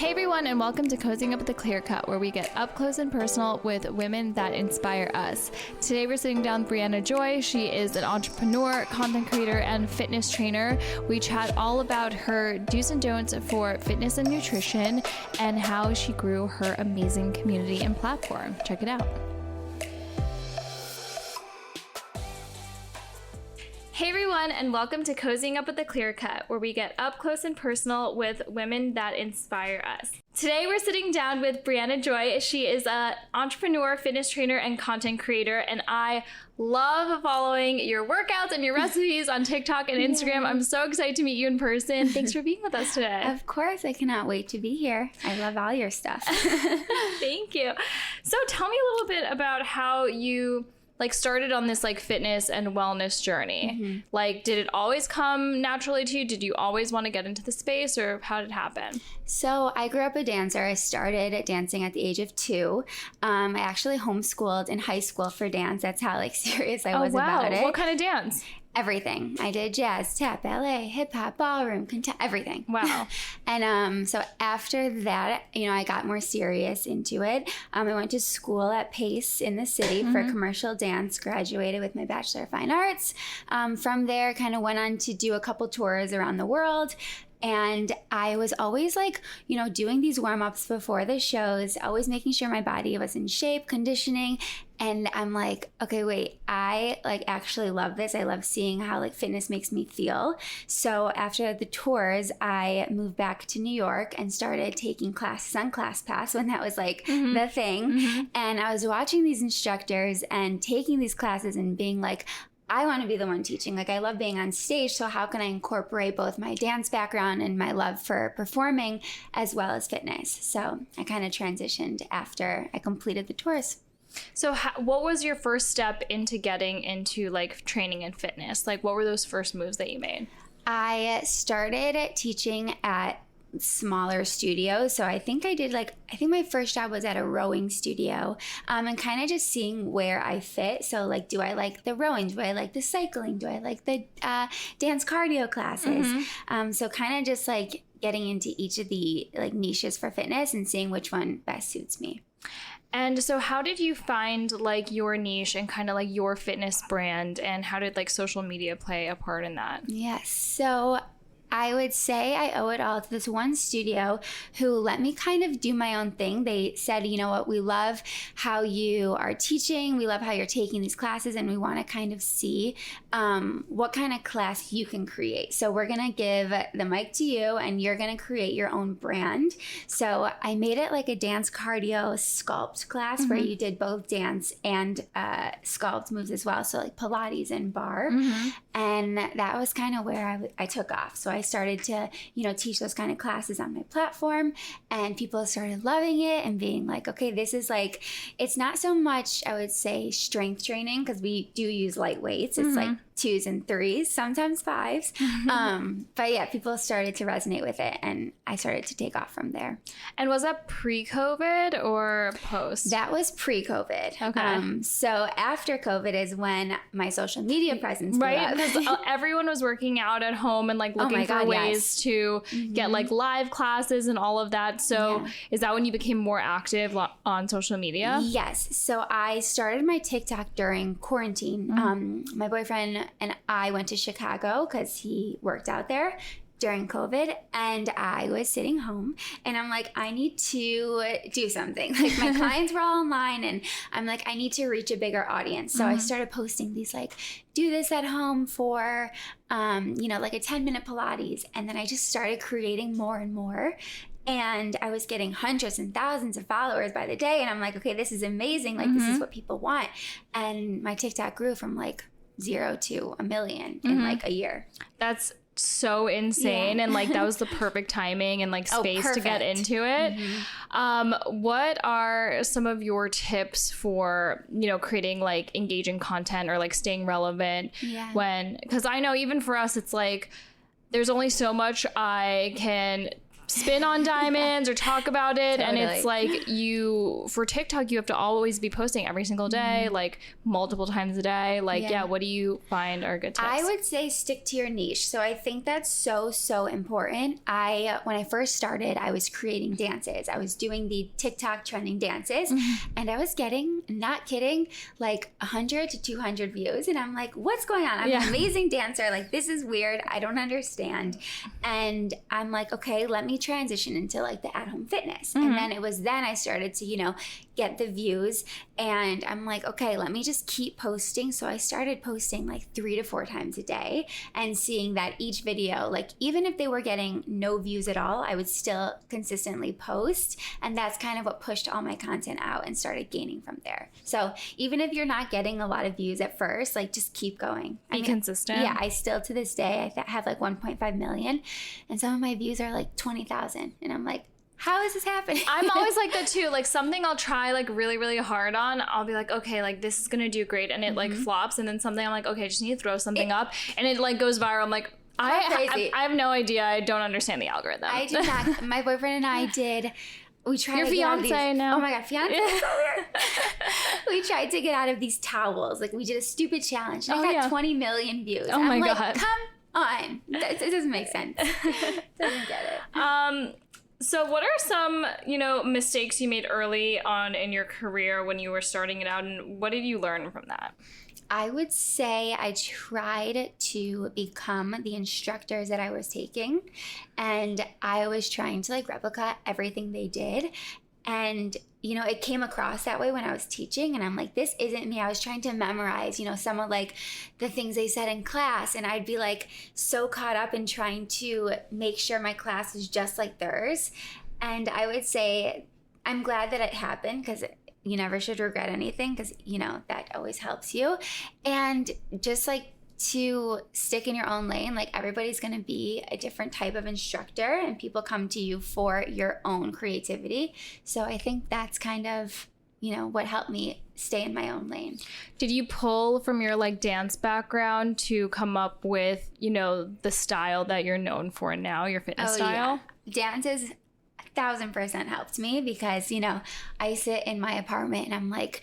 Hey everyone, and welcome to Cozying Up with the Clear Cut, where we get up close and personal with women that inspire us. Today we're sitting down with Brianna Joye. She is an entrepreneur, content creator, and fitness trainer. We chat all about her do's and don'ts for fitness and nutrition and how she grew her amazing community and platform. Check it out. Hey everyone, and welcome to Cozying Up with the Clear Cut, where we get up close and personal with women that inspire us. Today we're sitting down with Brianna Joye. She is an entrepreneur, fitness trainer, and content creator, and I love following your workouts and your recipes on TikTok and Instagram. I'm so excited to meet you in person. Thanks for being with us today. Of course, I cannot wait to be here. I love all your stuff. Thank you. So tell me a little bit about how you started on this fitness and wellness journey. Mm-hmm. Did it always come naturally to you? Did you always want to get into the space, or how did it happen? So I grew up a dancer. I started dancing at the age of 2. I actually homeschooled in high school for dance. That's how serious I was about it. What kind of dance? Everything. I did jazz, tap, ballet, hip hop, ballroom, everything. Wow. And so after that, I got more serious into it. I went to school at Pace in the city for commercial dance, graduated with my Bachelor of Fine Arts. From there, kind of went on to do a couple tours around the world. And I was always doing these warm-ups before the shows, always making sure my body was in shape, conditioning. And I'm like, okay, wait, I actually love this. I love seeing how fitness makes me feel. So after the tours, I moved back to New York and started taking classes on ClassPass when that was the thing. Mm-hmm. And I was watching these instructors and taking these classes and being like, I want to be the one teaching. I love being on stage, so how can I incorporate both my dance background and my love for performing as well as fitness? So I kind of transitioned after I completed the tours. So what was your first step into getting into training and fitness? What were those first moves that you made? I started teaching at smaller studios. So I think I did my first job was at a rowing studio, and kind of just seeing where I fit. So do I like the rowing? Do I like the cycling? Do I like the dance cardio classes? Mm-hmm. So kind of just getting into each of the niches for fitness and seeing which one best suits me. And so how did you find your niche and kind of your fitness brand, and how did social media play a part in that? Yes. So I would say I owe it all to this one studio who let me kind of do my own thing. They said, you know what, we love how you are teaching. We love how you're taking these classes, and we want to kind of see what kind of class you can create. So we're going to give the mic to you, and you're going to create your own brand. So I made it a dance cardio sculpt class where you did both dance and sculpt moves as well. So Pilates and bar. And that was kind of where I took off. So I started to, teach those kind of classes on my platform, and people started loving it and being like, okay, this is it's not so much, I would say, strength training, because we do use light weights. It's 2s and 3s, sometimes 5s. But yeah, people started to resonate with it, and I started to take off from there. And was that pre-COVID or post? That was pre-COVID. Okay. So after COVID is when my social media presence blew up. Because everyone was working out at home and looking for ways to get live classes and all of that. So is that when you became more active on social media? Yes. So I started my TikTok during quarantine. My boyfriend and I went to Chicago because he worked out there during COVID, and I was sitting home, and I'm like, I need to do something. My clients were all online, and I'm like, I need to reach a bigger audience. So I started posting these do this at home for a 10-minute Pilates, and then I just started creating more and more. And I was getting hundreds and thousands of followers by the day, and I'm like, okay, this is amazing. This is what people want. And my TikTok grew from 0 to 1 million in a year. That's so insane. Yeah. And that was the perfect timing and space to get into it. What are some of your tips for creating engaging content or staying relevant? Because I know even for us, it's there's only so much I can spin on diamonds or talk about it. Totally. And it's like for TikTok, you have to always be posting every single day, like multiple times a day. Like, what do you find are good tips? I would say stick to your niche. So I think that's so, so important. When I first started, I was creating dances. I was doing the TikTok trending dances and I was getting, not kidding, like 100 to 200 views. And I'm like, what's going on? I'm an amazing dancer. Like, this is weird. I don't understand. And I'm like, okay, let me transition into like the at-home fitness. And then I started to, get the views. And I'm like, okay, let me just keep posting. So I started posting like 3 to 4 times a day and seeing that each video, like even if they were getting no views at all, I would still consistently post. And that's kind of what pushed all my content out and started gaining from there. So even if you're not getting a lot of views at first, like just keep going. Be consistent. Yeah, I still to this day, I have like 1.5 million and some of my views are like 20,000. And I'm like, how is this happening? I'm always like that too. Like something I'll try like really, really hard on. I'll be like, okay, like this is going to do great. And it like flops. And then something I'm like, okay, I just need to throw something up. And it like goes viral. I'm like, I have no idea. I don't understand the algorithm. I do not. My boyfriend and I did. We tried Your to get out of fiance these, now. Oh my God, fiance is so weird. We tried to get out of these towels. Like we did a stupid challenge. And I got 20 million views. Oh my God. God. Come on. It doesn't make sense. Doesn't get it. So what are some, mistakes you made early on in your career when you were starting it out, and what did you learn from that? I would say I tried to become the instructors that I was taking, and I was trying to like replicate everything they did. And, it came across that way when I was teaching, and I'm like, this isn't me. I was trying to memorize, some of like the things they said in class, and I'd be like so caught up in trying to make sure my class was just like theirs. And I would say I'm glad that it happened, because you never should regret anything, because, that always helps you. And just like to stick in your own lane. Like everybody's going to be a different type of instructor, and people come to you for your own creativity. So I think that's kind of, what helped me stay in my own lane. Did you pull from your like dance background to come up with, the style that you're known for now, your fitness style? Yeah. Dance is 1,000% helped me, because I sit in my apartment and I'm like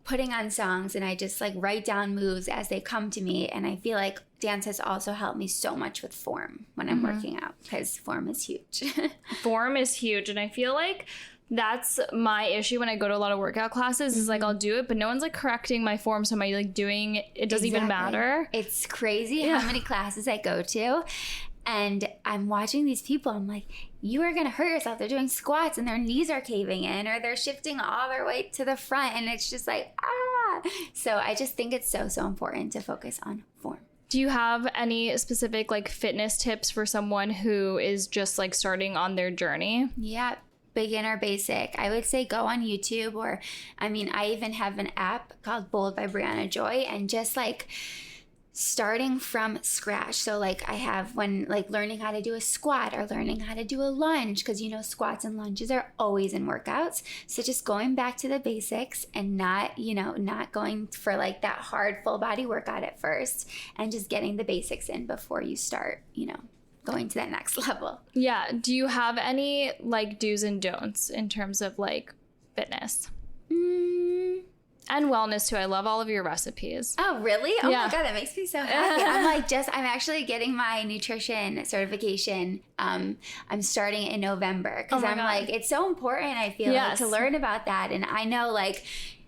putting on songs, and I just like write down moves as they come to me. And I feel like dance has also helped me so much with form when I'm working out, because form is huge. Form is huge. And I feel like that's my issue when I go to a lot of workout classes, is like I'll do it, but no one's like correcting my form. So am I like doing it doesn't even matter. It's crazy how many classes I go to. And I'm watching these people. I'm like, you are going to hurt yourself. They're doing squats and their knees are caving in, or they're shifting all their weight to the front. And it's just like, So I just think it's so, so important to focus on form. Do you have any specific like fitness tips for someone who is just like starting on their journey? Yeah. Beginner basic. I would say go on YouTube, or, I even have an app called Bold by Brianna Joye, and just like starting from scratch. So like I have when like learning how to do a squat, or learning how to do a lunge, because squats and lunges are always in workouts. So just going back to the basics, and not going for like that hard full body workout at first, and just getting the basics in before you start, going to that next level. Yeah. Do you have any like do's and don'ts in terms of like fitness? And wellness too. I love all of your recipes. Oh, really? Oh yeah. My God, that makes me so happy. I'm actually getting my nutrition certification. I'm starting in November, because like, it's so important, I feel like, to learn about that. And I know like,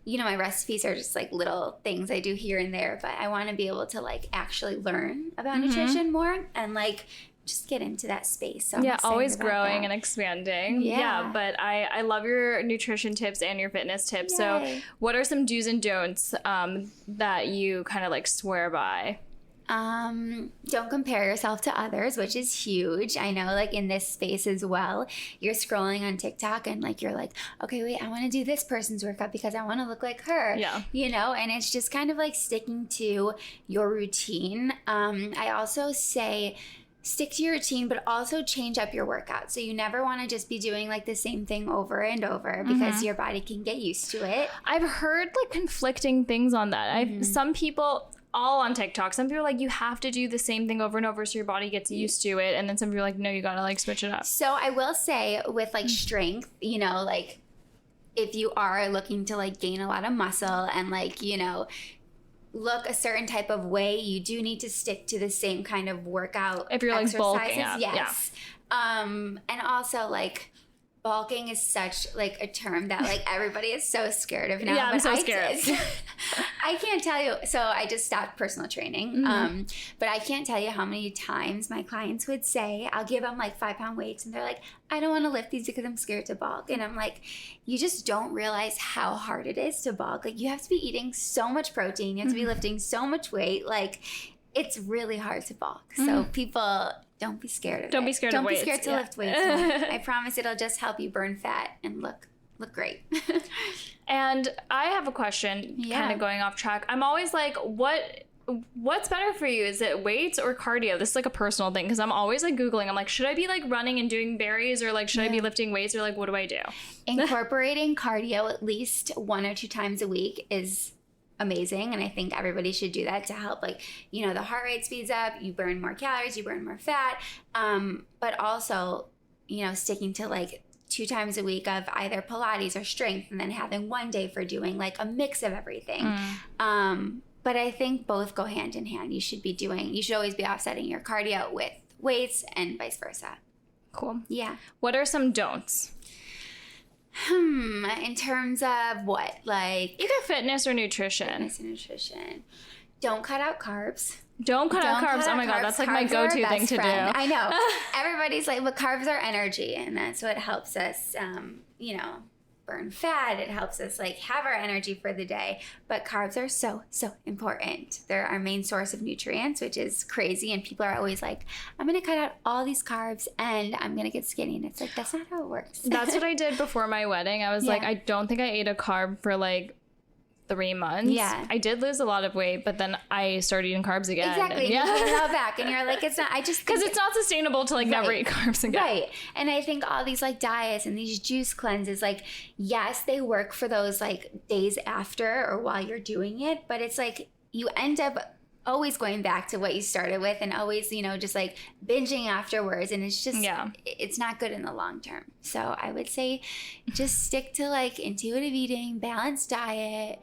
my recipes are just like little things I do here and there, but I want to be able to like actually learn about nutrition more, and like just get into that space. So I'm always growing and expanding. Yeah, but I love your nutrition tips and your fitness tips. Yay. So what are some do's and don'ts that you kind of like swear by? Don't compare yourself to others, which is huge. I know like in this space as well, you're scrolling on TikTok and like, you're like, okay, wait, I want to do this person's workout because I want to look like her, and it's just kind of like sticking to your routine. I also say, stick to your routine, but also change up your workout. So you never want to just be doing like the same thing over and over, because your body can get used to it. I've heard like conflicting things on that. Some people, all on TikTok. Some people are like, you have to do the same thing over and over so your body gets used to it. And then some people are like, no, you gotta like switch it up. So I will say with like strength, you know, like if you are looking to like gain a lot of muscle and like, you know, look a certain type of way, you do need to stick to the same kind of workout if you're like bulking up. Yes. Yeah. And also like bulking is such like a term that like everybody is so scared of now. Yeah, I'm so scared. I can't tell you. So I just stopped personal training. But I can't tell you how many times my clients would say, I'll give them like 5-pound weights and they're like, I don't want to lift these because I'm scared to bulk. And I'm like, you just don't realize how hard it is to bulk. Like you have to be eating so much protein. You have to be lifting so much weight. Like it's really hard to bulk. So people, don't be scared of it. Don't be scared of weights. Don't be scared to lift weights. I promise it'll just help you burn fat and look great. And I have a question, kind of going off track. I'm always like, what's better for you? Is it weights or cardio? This is like a personal thing because I'm always like Googling. I'm like, should I be like running and doing berries or like should I be lifting weights or like what do I do? Incorporating cardio at least 1 or 2 times a week is amazing, and I think everybody should do that to help, like, you know, the heart rate speeds up, you burn more calories, you burn more fat, but also, you know, sticking to like 2 times a week of either Pilates or strength and then having 1 day for doing like a mix of everything. But I think both go hand in hand. You should always be offsetting your cardio with weights and vice versa. Cool. Yeah. What are some don'ts? In terms of what? Like either fitness or nutrition. Fitness and nutrition. Don't cut out carbs. Don't cut out carbs. Oh my God, that's like my go-to thing to do. I know. Everybody's like, but carbs are energy, and that's what helps us, you know, burn fat. It helps us like have our energy for the day. But carbs are so important. They're our main source of nutrients, which is crazy. And people are always like, I'm going to cut out all these carbs and I'm going to get skinny. And it's like, that's not how it works. That's what I did before my wedding. I was like, I don't think I ate a carb for like 3 months. Yeah. I did lose a lot of weight, but then I started eating carbs again. Exactly. And, you put it all back and you're like, it's not, because it's not sustainable to like never eat carbs again. Right. And I think all these like diets and these juice cleanses, like, yes, they work for those like days after or while you're doing it, but it's like you end up always going back to what you started with and always, you know, just like binging afterwards. And it's just, it's not good in the long term. So I would say just stick to like intuitive eating, balanced diet.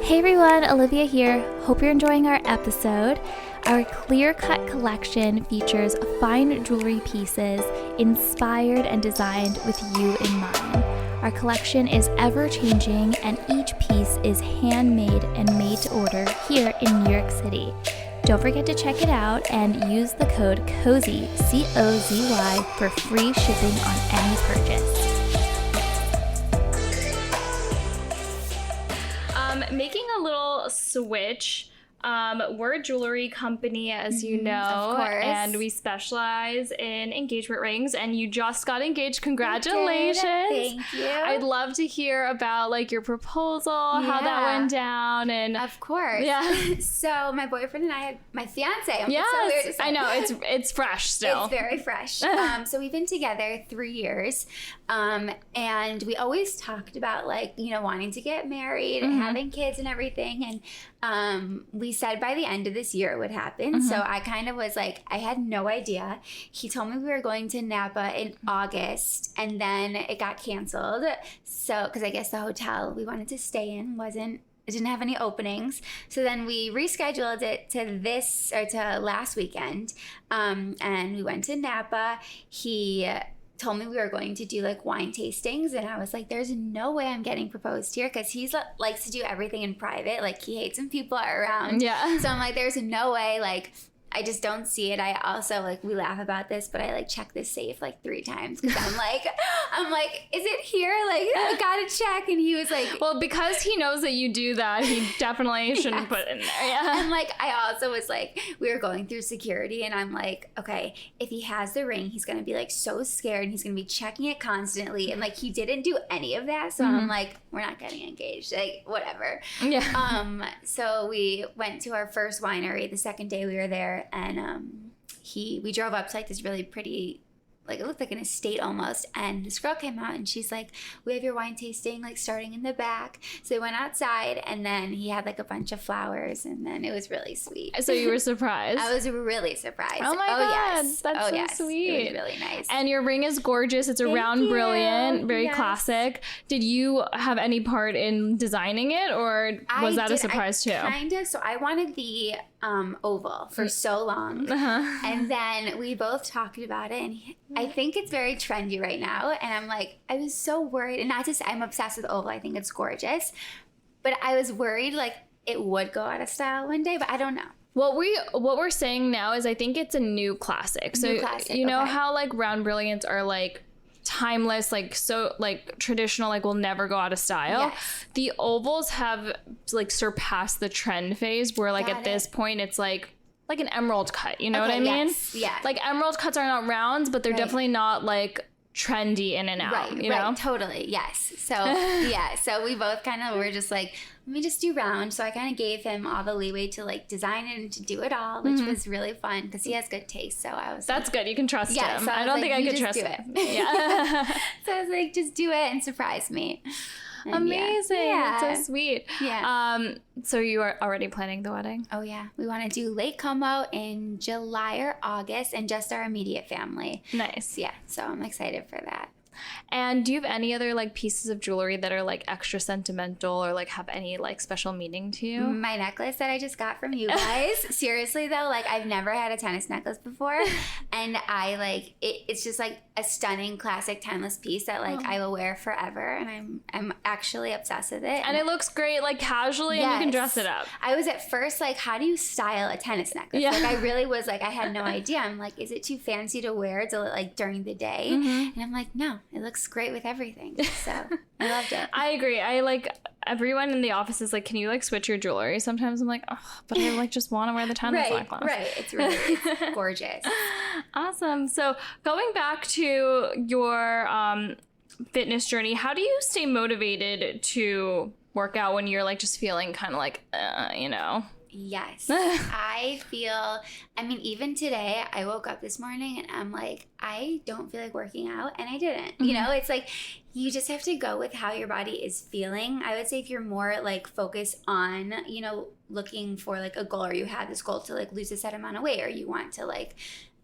Hey everyone, Olivia here. Hope you're enjoying our episode. Our Clear Cut collection features fine jewelry pieces inspired and designed with you in mind. Our collection is ever-changing and each piece is handmade and made to order here in New York City. Don't forget to check it out and use the code COZY, COZY, for free shipping on any purchase. Making a little switch. We're a jewelry company, as you know, of course. And we specialize in engagement rings, and you just got engaged. Congratulations. Thank you. I'd love to hear about like your proposal, how that went down. And of course. Yeah. So my boyfriend and I had my fiance. Yes, it's so weird to say. I know it's fresh still. It's very fresh. So we've been together 3 years. And we always talked about like, you know, wanting to get married and having kids and everything. And we said by the end of this year it would happen. So I kind of was like, I had no idea. He told me we were going to Napa in August and then it got canceled. So, because I guess the hotel we wanted to stay in didn't have any openings. So then we rescheduled it to last weekend. And we went to Napa. He told me we were going to do like wine tastings, and I was like, there's no way I'm getting proposed here, because he likes to do everything in private. Like he hates when people are around. Yeah. So I'm like, there's no way. Like I just don't see it. I also like, we laugh about this, but I like check this safe like 3 times because I'm like, is it here? Like I gotta check. And he was like, well, because he knows that you do that, he definitely shouldn't put it in there. Yeah. And like, I also was like, we were going through security and I'm like, okay, if he has the ring, he's going to be like so scared and he's going to be checking it constantly. And like, he didn't do any of that. So I'm like, we're not getting engaged, like whatever. Yeah. So we went to our first winery the second day we were there, and we drove up to like this really pretty like, it looked like an estate almost. And this girl came out and she's like, we have your wine tasting, like, starting in the back. So we went outside, and then he had, like, a bunch of flowers, and then it was really sweet. So you were surprised? I was really surprised. Oh my God. Yes. That's so sweet. It was really nice. And your ring is gorgeous. It's a Thank round you. brilliant, very Yes. classic. Did you have any part in designing it, or was that a surprise too? Kind of. So I wanted the oval for so long. And then we both talked about it, and I think it's very trendy right now. And I'm like, I was so worried, and not just, I'm obsessed with oval. I think it's gorgeous. But I was worried like it would go out of style one day, but I don't know. What we're saying now is I think it's a new classic. So you know how like round brilliants are like timeless, like so like traditional, like will never go out of style. Yes. The ovals have like surpassed the trend phase where like at this point it's like an emerald cut. You know what I mean? Yes. Yeah. Like emerald cuts are not rounds, but they're definitely not like trendy in and out. You know? Totally. Yes. So yeah. So we both kind of were just like, let me just do round. So I kind of gave him all the leeway to like design it and to do it all, which was really fun because he has good taste. So I was that's good. You can trust him. So I don't think I could trust him. Yeah. So I was like, just do it and surprise me. And amazing. Yeah. That's so sweet. Yeah. So you are already planning the wedding? Oh yeah. We want to do Lake Como in July or August, and just our immediate family. Nice. Yeah. So I'm excited for that. And do you have any other like pieces of jewelry that are like extra sentimental or like have any like special meaning to you? My necklace that I just got from you guys. Seriously though, like I've never had a tennis necklace before, and I like it's just like a stunning classic timeless piece that like I will wear forever, and I'm actually obsessed with it. And it looks great like casually and you can dress it up. I was at first like, how do you style a tennis necklace? Yeah. Like I really was like, I had no idea. I'm like, is it too fancy to wear to like during the day? And I'm like, no, it looks great with everything. So I loved it. I agree. I like everyone in the office is like, can you like switch your jewelry? Sometimes I'm like, oh, but I like just want to wear the tennis necklace. Right. It's gorgeous. Awesome. So going back to your fitness journey, how do you stay motivated to work out when you're like just feeling kind of like, you know? Yes. I mean, even today, I woke up this morning and I'm like, I don't feel like working out, and I didn't. You know, it's like, you just have to go with how your body is feeling. I would say if you're more like focused on, you know, looking for like a goal, or you have this goal to like lose a set amount of weight, or you want to like,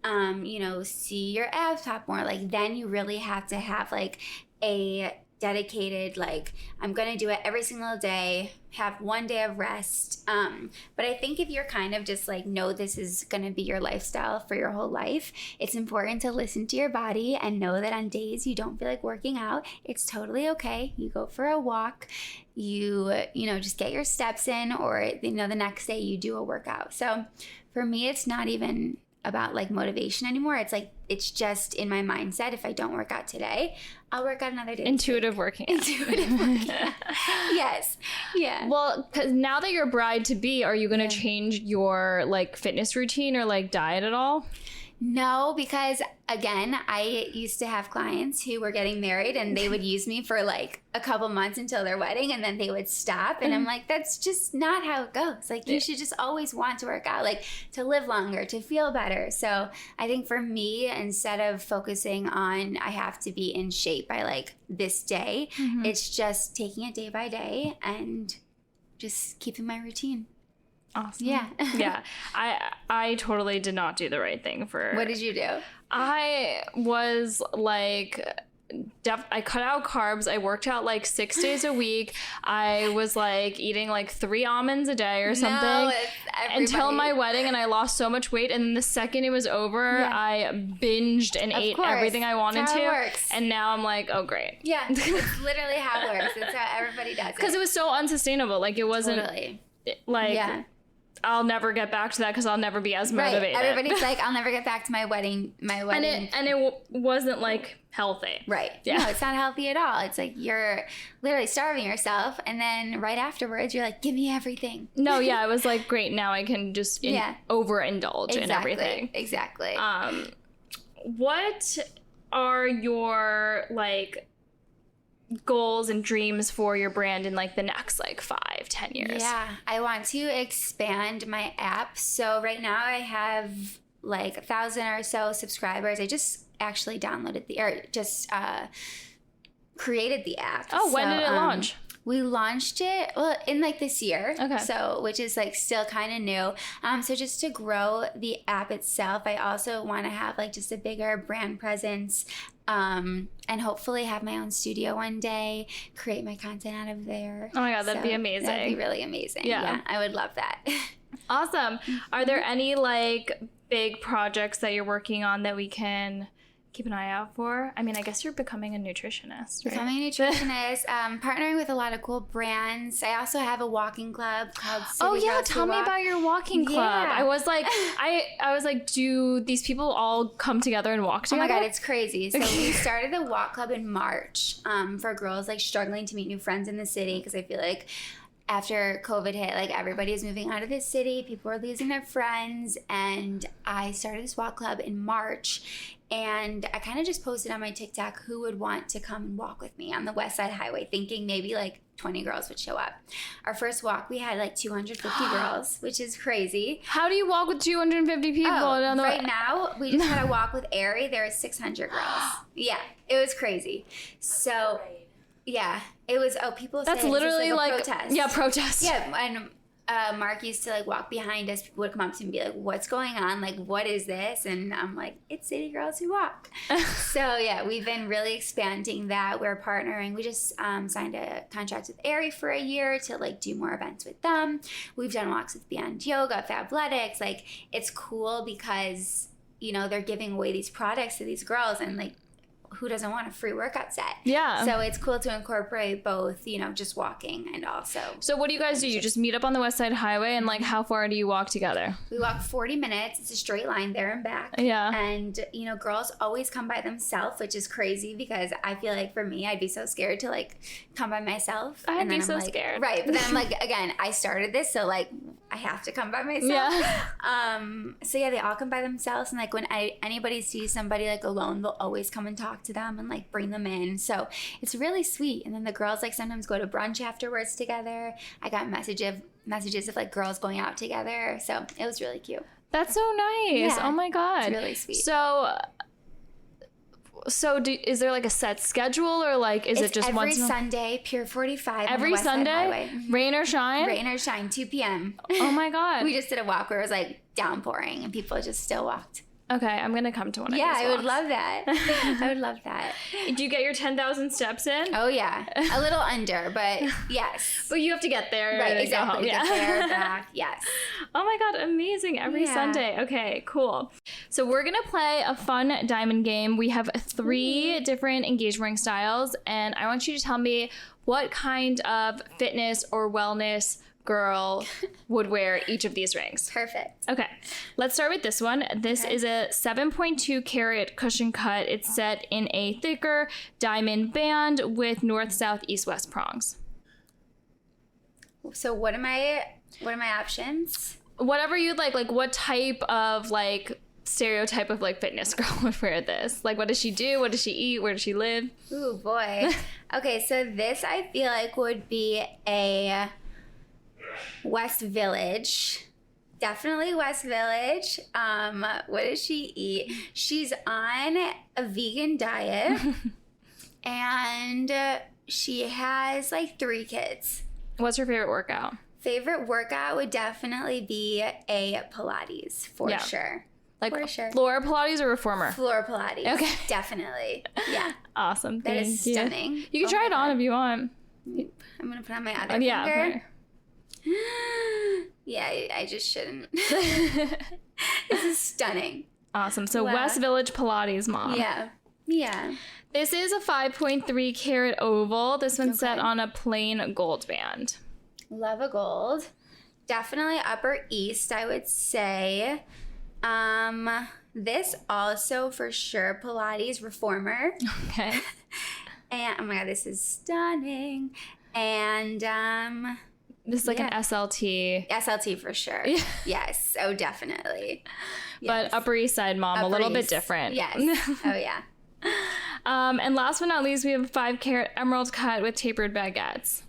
you know, see your abs pop more, like then you really have to have like a dedicated, like, I'm gonna do it every single day, have one day of rest. But I think if you're kind of just like, no, this is gonna be your lifestyle for your whole life, it's important to listen to your body and know that on days you don't feel like working out, it's totally okay. You go for a walk, you know, just get your steps in, or, you know, the next day you do a workout. So for me, it's not even about like motivation anymore. It's like, it's just in my mindset. If I don't work out today, I'll work out another day. Intuitive working. Yes. Yeah. Well, because now that you're a bride to be, are you going to change your like fitness routine or like diet at all? No, because again, I used to have clients who were getting married and they would use me for like a couple months until their wedding, and then they would stop. And I'm like, that's just not how it goes. Like, you should just always want to work out, like to live longer, to feel better. So I think for me, instead of focusing on I have to be in shape by like this day, it's just taking it day by day and just keeping my routine. Awesome. Yeah. Yeah. I totally did not do the right thing for... What did you do? I was like... I cut out carbs. I worked out like 6 days a week. I was like eating like 3 almonds a day or something until my wedding, and I lost so much weight. And the second it was over, I binged and ate everything I wanted to. And now I'm like, oh, great. Yeah, it's literally how it works. It's how everybody does it. Because it was so unsustainable. Like, it wasn't like... I'll never get back to that because I'll never be as motivated. Right. Everybody's like, I'll never get back to my wedding. And it wasn't like healthy. Right. Yeah. No, it's not healthy at all. It's like you're literally starving yourself, and then right afterwards you're like, give me everything. No, yeah, I was like, great, now I can just overindulge in everything. Exactly. What are your like goals and dreams for your brand in like the next like 5-10 years? Yeah, I want to expand my app. So right now I have like 1,000 or so subscribers. I just actually created the app. Oh, when did it launch? We launched it in like this year. Okay. So, which is like still kind of new. So just to grow the app itself, I also want to have like just a bigger brand presence, and hopefully have my own studio one day, create my content out of there. Oh my God, that'd be amazing. That'd be really amazing. Yeah, I would love that. Awesome. Are there any like big projects that you're working on that we can keep an eye out for? I mean, I guess you're becoming a nutritionist, right? Becoming a nutritionist, partnering with a lot of cool brands. I also have a walking club called City Girls Tell Who me Walk. about your walking club. Yeah. I was like, I was like, do these people all come together and walk Oh together? my God, it's crazy. So we started the walk club in March for girls like struggling to meet new friends in the city, because I feel like after COVID hit, like everybody is moving out of the city, people are losing their friends, and I started this walk club in March, and I kind of just posted on my TikTok who would want to come and walk with me on the West Side Highway, thinking maybe like 20 girls would show up. Our first walk, we had like 250 girls, which is crazy. How do you walk with 250 people down the Right now, we just had a walk with Aerie. There were 600 girls. Yeah, it was crazy. So, yeah, it was, people say That's it's just literally like a like protest. Yeah, protest. Yeah, and Mark used to like walk behind us. People would come up to me and be like, "What's going on? Like, what is this?" And I'm like, "It's City Girls Who Walk." So yeah, we've been really expanding that. We're partnering. We just signed a contract with Aerie for a year to like do more events with them. We've done walks with Beyond Yoga, Fabletics. Like, it's cool because, you know, they're giving away these products to these girls, and like, who doesn't want a free workout set? Yeah. So it's cool to incorporate both, you know, just walking and also. So what do you guys do? You just meet up on the West Side Highway, and like, how far do you walk together? We walk 40 minutes. It's a straight line there and back. Yeah. And, you know, girls always come by themselves, which is crazy, because I feel like for me, I'd be so scared to like come by myself. I'd and be then so I'm like, scared. Right. But then I'm like, again, I started this, so like I have to come by myself. Yeah. So yeah, they all come by themselves, and like when anybody sees somebody like alone, they'll always come and talk to them and like bring them in. So it's really sweet. And then the girls like sometimes go to brunch afterwards together. I got messages of like girls going out together. So it was really cute. That's so nice. Yeah. Oh my God. It's really sweet. So is there like a set schedule, or like is it just every once Sunday, Pier 45 on every the West Side Sunday? Highway. Rain or shine? Rain or shine, 2 p.m. Oh my God. We just did a walk where it was like downpouring and people just still walked. Okay, I'm gonna come to one of Yeah, these I would walks. love that. I would love that. Do you get your 10,000 steps in? Oh yeah, a little under, but yes. But you have to get there. Right, and exactly. Go home. Get Yeah. there, back, yes. Oh my God, amazing. Every Yeah. Sunday. Okay, cool. So we're going to play a fun diamond game. We have 3 different engagement ring styles, and I want you to tell me what kind of fitness or wellness girl would wear each of these rings. Perfect. Okay, let's start with this one. This is a 7.2 carat cushion cut. It's set in a thicker diamond band with north, south, east, west prongs. So what are my options? Whatever you'd like what type of like stereotype of like fitness girl would wear this? Like, what does she do? What does she eat? Where does she live? Ooh, boy. Okay, so this I feel like would be a West Village. Definitely West Village. What does she eat? She's on a vegan diet and she has like 3 kids. What's her favorite workout? Favorite workout would definitely be a Pilates for Yeah. sure. Like For sure. floor Pilates or reformer? Floor Pilates. Okay. Definitely. Yeah. Awesome. That Thank is you. stunning. You can Oh try my it on God. if you want. I'm gonna put on my other Yeah. finger. Yeah, I just shouldn't. This is stunning. Awesome. So Wow. West Village Pilates mom. Yeah. Yeah. This is a 5.3 carat oval. This one's set Okay. on a plain gold band. Love a gold. Definitely Upper East, I would say. This also for sure Pilates reformer. Okay. And oh my God, this is stunning. And This is like Yeah. an SLT, SLT for sure. Yeah. Yes. Oh, definitely. but Yes. Upper East Side mom, a Upper little bit East. different. Yes. Oh yeah. And last but not least, we have a 5 carat emerald cut with tapered baguettes.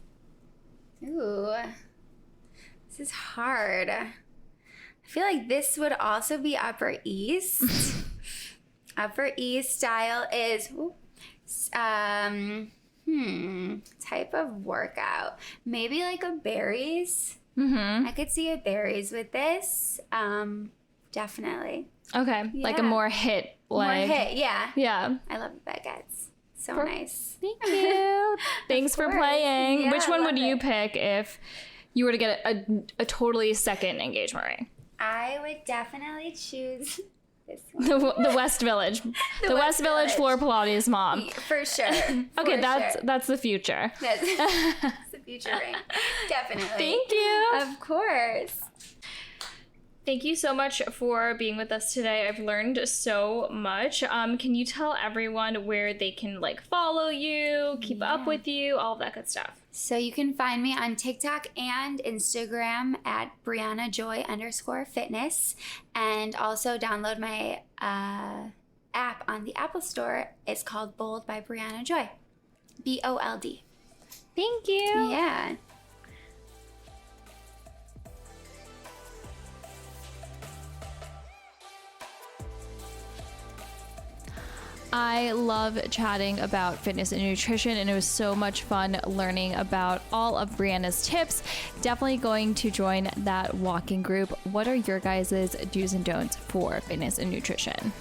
Ooh. This is hard. I feel like this would also be Upper East. Upper East style is type of workout. Maybe like a berries. I could see a berries with this. Definitely. Okay. Yeah. Like a more hit leg. More hit, yeah. Yeah. I love the baguettes. So nice. Thank you. Thanks for playing. Yeah, Which one would love you it. pick if you were to get a totally second engagement ring? I would definitely choose this one. The West Village. the West Village Floor Pilates mom. For sure. Okay, that's the future. That's the future ring. Definitely. Thank you. Of course. Thank you so much for being with us today. I've learned so much. Can you tell everyone where they can like follow you, keep up with you, all of that good stuff? So you can find me on TikTok and Instagram at Brianna Joye _fitness, and also download my app on the Apple Store. It's called Bold by Brianna Joye. BOLD. Thank you. Yeah. I love chatting about fitness and nutrition, and it was so much fun learning about all of Brianna's tips. Definitely going to join that walking group. What are your guys' do's and don'ts for fitness and nutrition?